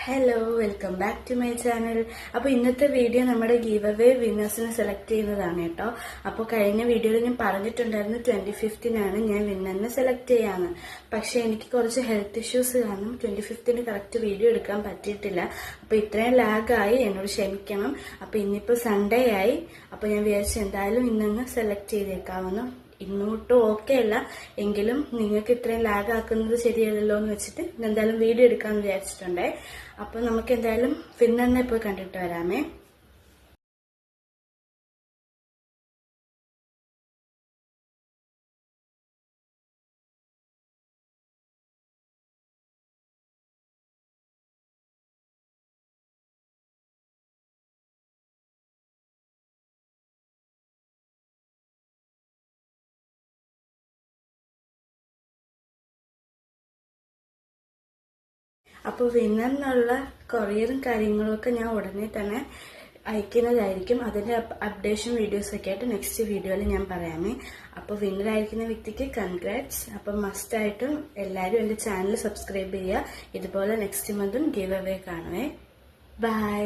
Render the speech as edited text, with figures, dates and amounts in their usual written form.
Hello, welcome back to my channel. അപ്പോൾ ഇന്നത്തെ video നമ്മുടെ ഗീവ് അവേ വിന്നേഴ്സിനെ സെലക്ട് ചെയ്യുന്നതാണ് കേട്ടോ. അപ്പോൾ കഴിഞ്ഞ വീഡിയോയിൽ ഞാൻ പറഞ്ഞിട്ടുണ്ടായിരുന്നു 25-നാണ് ഞാൻ വിന്നറിനെ സെലക്ട് ചെയ്യാന്ന്. പക്ഷെ എനിക്ക് കുറച്ച് ഹെൽത്ത് ഇഷ്യൂസ് കാരണം 25-ന് കറക്റ്റ് വീഡിയോ എടുക്കാൻ പറ്റിയിട്ടില്ല. അപ്പോൾ ഇത്രയും ലാഗായി, എന്നോട് ക്ഷമിക്കണം. അപ്പോൾ ഇന്നിപ്പോൾ സൺഡേ ആയി. അപ്പോൾ ഞാൻ വിചാരിച്ചു എന്തായാലും ഇന്നൊന്ന് സെലക്ട് ചെയ്തേക്കാമെന്ന്. ഇന്നോട്ടും ഓക്കെ അല്ല എങ്കിലും നിങ്ങൾക്ക് ഇത്രയും ലാഗ് ആക്കുന്നത് ശരിയല്ലല്ലോ എന്ന് വെച്ചിട്ട് എന്തായാലും വീഡിയോ എടുക്കാമെന്ന് വിചാരിച്ചിട്ടുണ്ടേ. അപ്പൊ നമുക്ക് എന്തായാലും വിന്നറിനെ പോയി കണ്ടിട്ട് വരാമേ. അപ്പോൾ വിന്നറിനുള്ള കൊറിയറും കാര്യങ്ങളൊക്കെ ഞാൻ ഉടനെ തന്നെ അയക്കുന്നതായിരിക്കും. അതിന്റെ അപ്ഡേഷൻ വീഡിയോസ് ഒക്കെ ആയിട്ട് നെക്സ്റ്റ് വീഡിയോയിൽ ഞാൻ പറയാമേ. അപ്പോൾ വിന്നർ ആയിരിക്കുന്ന വ്യക്തിക്ക് കൺഗ്രാറ്റ്സ്. അപ്പം മസ്റ്റ് ആയിട്ടും എല്ലാവരും എൻ്റെ ചാനൽ സബ്സ്ക്രൈബ് ചെയ്യുക. ഇതുപോലെ നെക്സ്റ്റ് മന്തും ഗീവ് അവേ കാണുവേ. ബൈ.